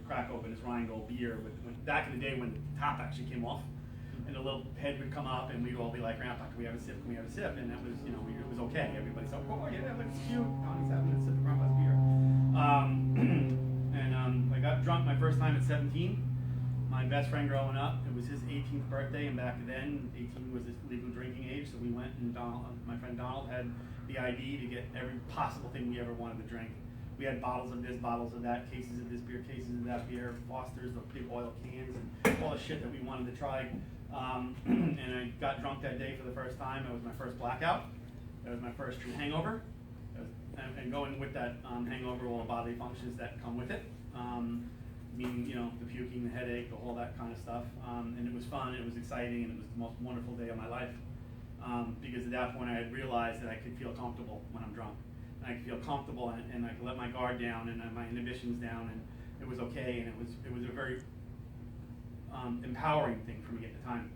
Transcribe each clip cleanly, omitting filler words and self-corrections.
crack open this Rheingold beer back in the day when the top actually came off, and the little head would come up, and we'd all be like, "Grandpa, can we have a sip? Can we have a sip?" And that was, it was okay. Everybody said, "Oh yeah, that looks cute. Donnie's having a sip of Grandpa's beer." I got drunk my first time at 17. My best friend growing up, it was his 18th birthday, and back then 18 was his legal drinking age. So we went, and my friend Donald had the ID to get every possible thing we ever wanted to drink. We had bottles of this, bottles of that, cases of this beer, cases of that beer, Foster's, the big oil cans, and all the shit that we wanted to try. And I got drunk that day for the first time. It was my first blackout. It was my first true hangover. And going with that hangover, all the bodily functions that come with it. Meaning, the puking, the headache, all that kind of stuff. And it was fun, it was exciting, and it was the most wonderful day of my life. Because at that point I had realized that I could feel comfortable when I'm drunk. And I could feel comfortable, and I could let my guard down and my inhibitions down, and it was okay, and it was a very empowering thing for me at the time.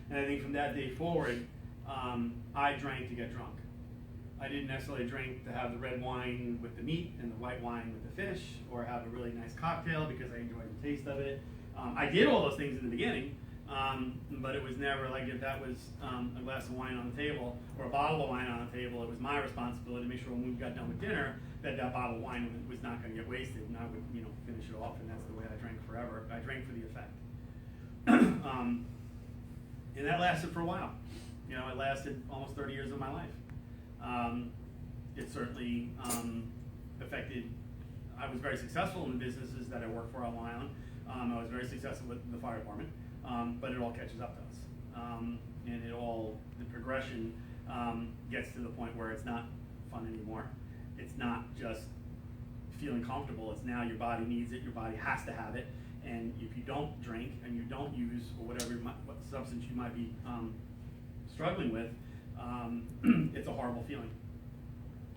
And I think from that day forward, I drank to get drunk. I didn't necessarily drink to have the red wine with the meat and the white wine with the fish, or have a really nice cocktail because I enjoyed the taste of it. I did all those things in the beginning, but it was never like if that was a glass of wine on the table or a bottle of wine on the table, it was my responsibility to make sure when we got done with dinner that bottle of wine was not going to get wasted, and I would finish it off, and that's the way I drank forever. I drank for the effect. And that lasted for a while. It lasted almost 30 years of my life. It certainly affected. I was very successful in the businesses that I worked for on Long Island. I was very successful with the fire department, but it all catches up to us, and the progression gets to the point where it's not fun anymore. It's not just feeling comfortable. It's now your body needs it. Your body has to have it, and if you don't drink and you don't use or what substance you might be struggling with, it's a horrible feeling.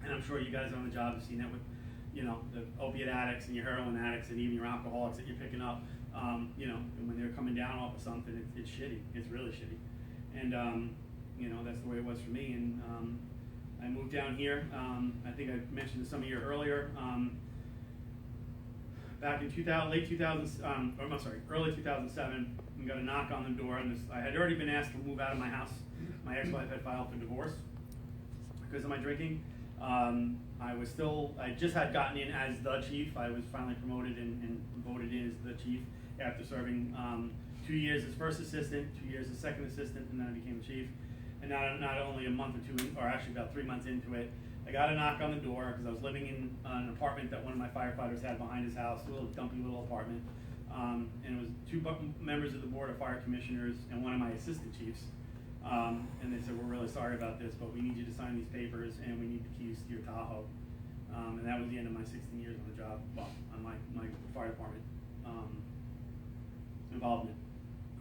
And I'm sure you guys on the job have seen that with, the opiate addicts and your heroin addicts and even your alcoholics that you're picking up. And when they're coming down off of something, it's shitty. It's really shitty. And that's the way it was for me. And I moved down here. I think I mentioned to some of you earlier. Back in early 2007, we got a knock on the door, and I had already been asked to move out of my house. My ex-wife had filed for divorce because of my drinking. I just had gotten in as the chief. I was finally promoted and voted in as the chief after serving 2 years as first assistant, 2 years as second assistant, and then I became the chief. And not only a month or two, or actually about 3 months into it, I got a knock on the door because I was living in an apartment that one of my firefighters had behind his house, a little dumpy little apartment. And it was two members of the Board of Fire Commissioners and one of my assistant chiefs. And they said, "We're really sorry about this, but we need you to sign these papers, and we need the keys to your Tahoe." And that was the end of my 16 years on the job, on my fire department involvement.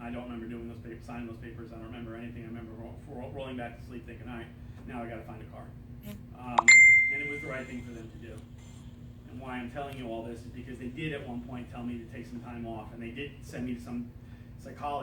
I don't remember doing those papers, signing those papers. I don't remember anything. I remember rolling back to sleep thinking, all right, now I got to find a car. And it was the right thing for them to do. And why I'm telling you all this is because they did at one point tell me to take some time off, and they did send me to some psychologist